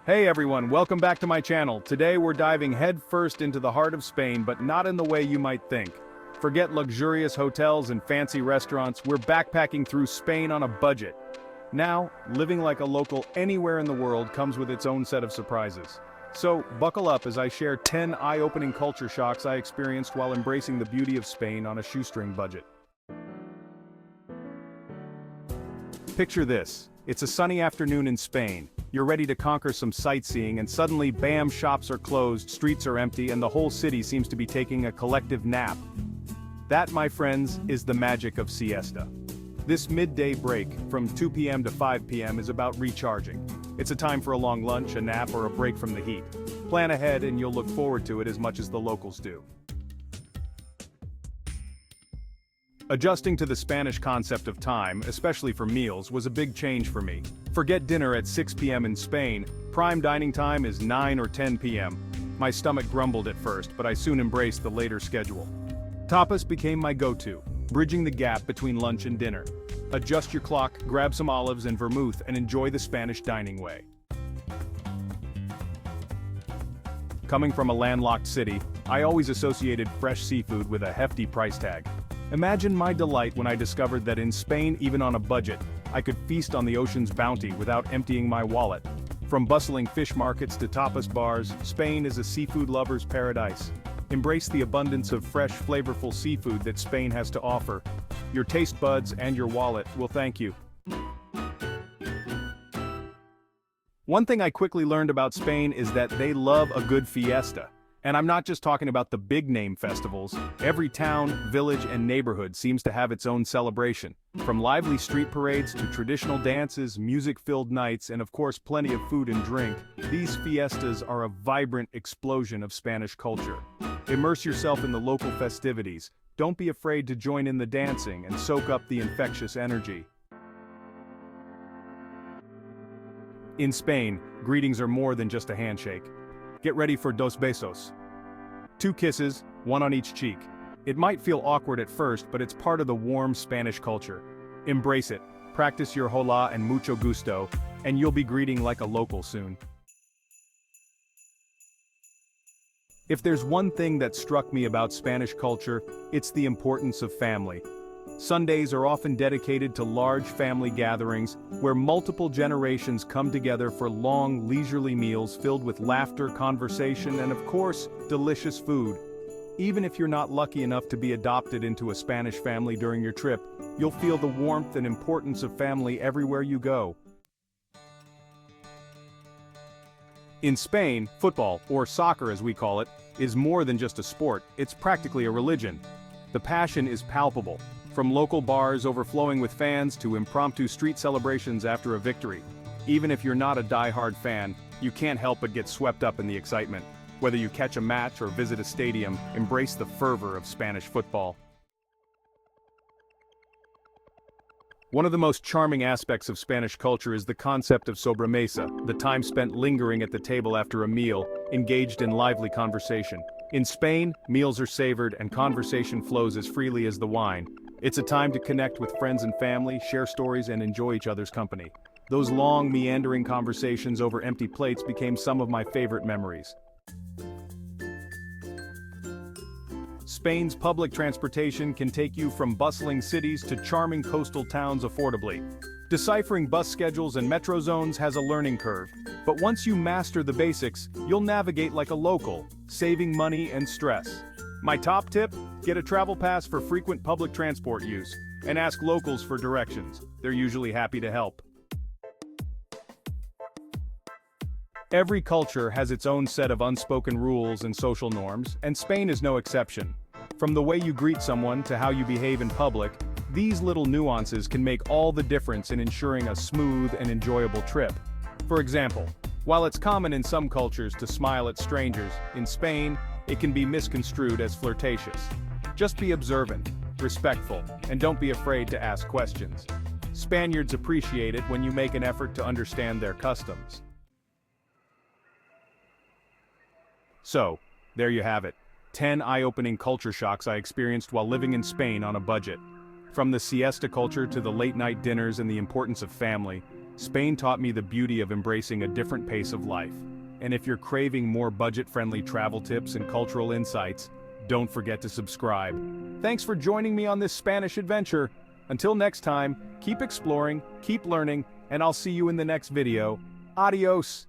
Hey everyone, welcome back to my channel. Today we're diving headfirst into the heart of Spain, but not in the way you might think. Forget luxurious hotels and fancy restaurants, we're backpacking through Spain on a budget. Now, living like a local anywhere in the world comes with its own set of surprises. So, buckle up as I share 10 eye-opening culture shocks I experienced while embracing the beauty of Spain on a shoestring budget. Picture this. It's a sunny afternoon in Spain. You're ready to conquer some sightseeing and suddenly, bam, shops are closed, streets are empty, and the whole city seems to be taking a collective nap. That, my friends, is the magic of siesta. This midday break, from 2 p.m. to 5 p.m. is about recharging. It's a time for a long lunch, a nap, or a break from the heat. Plan ahead and you'll look forward to it as much as the locals do. Adjusting to the Spanish concept of time, especially for meals, was a big change for me. Forget dinner at 6 p.m. in Spain, prime dining time is 9 or 10 p.m. My stomach grumbled at first, but I soon embraced the later schedule. Tapas became my go-to, bridging the gap between lunch and dinner. Adjust your clock, grab some olives and vermouth, and enjoy the Spanish dining way. Coming from a landlocked city, I always associated fresh seafood with a hefty price tag. Imagine my delight when I discovered that in Spain, even on a budget, I could feast on the ocean's bounty without emptying my wallet. From bustling fish markets to tapas bars, Spain is a seafood lover's paradise. Embrace the abundance of fresh, flavorful seafood that Spain has to offer. Your taste buds and your wallet will thank you. One thing I quickly learned about Spain is that they love a good fiesta. And I'm not just talking about the big-name festivals. Every town, village, and neighborhood seems to have its own celebration. From lively street parades to traditional dances, music-filled nights, and of course plenty of food and drink, these fiestas are a vibrant explosion of Spanish culture. Immerse yourself in the local festivities. Don't be afraid to join in the dancing and soak up the infectious energy. In Spain, greetings are more than just a handshake. Get ready for dos besos. 2 kisses, one on each cheek. It might feel awkward at first, but it's part of the warm Spanish culture. Embrace it, practice your hola and mucho gusto, and you'll be greeting like a local soon. If there's one thing that struck me about Spanish culture, it's the importance of family. Sundays are often dedicated to large family gatherings, where multiple generations come together for long, leisurely meals filled with laughter, conversation, and of course, delicious food. Even if you're not lucky enough to be adopted into a Spanish family during your trip, you'll feel the warmth and importance of family everywhere you go. In Spain, football, or soccer as we call it, is more than just a sport, it's practically a religion. The passion is palpable. From local bars overflowing with fans to impromptu street celebrations after a victory. Even if you're not a die-hard fan, you can't help but get swept up in the excitement. Whether you catch a match or visit a stadium, embrace the fervor of Spanish football. One of the most charming aspects of Spanish culture is the concept of sobremesa, the time spent lingering at the table after a meal, engaged in lively conversation. In Spain, meals are savored and conversation flows as freely as the wine. It's a time to connect with friends and family, share stories, and enjoy each other's company. Those long, meandering conversations over empty plates became some of my favorite memories. Spain's public transportation can take you from bustling cities to charming coastal towns affordably. Deciphering bus schedules and metro zones has a learning curve, but once you master the basics, you'll navigate like a local, saving money and stress. My top tip? Get a travel pass for frequent public transport use, and ask locals for directions. They're usually happy to help. Every culture has its own set of unspoken rules and social norms, and Spain is no exception. From the way you greet someone to how you behave in public, these little nuances can make all the difference in ensuring a smooth and enjoyable trip. For example, while it's common in some cultures to smile at strangers, in Spain, it can be misconstrued as flirtatious. Just be observant, respectful, and don't be afraid to ask questions. Spaniards appreciate it when you make an effort to understand their customs. So, there you have it. 10 eye-opening culture shocks I experienced while living in Spain on a budget. From the siesta culture to the late-night dinners and the importance of family, Spain taught me the beauty of embracing a different pace of life. And if you're craving more budget-friendly travel tips and cultural insights, don't forget to subscribe. Thanks for joining me on this Spanish adventure. Until next time, keep exploring, keep learning, and I'll see you in the next video. Adios!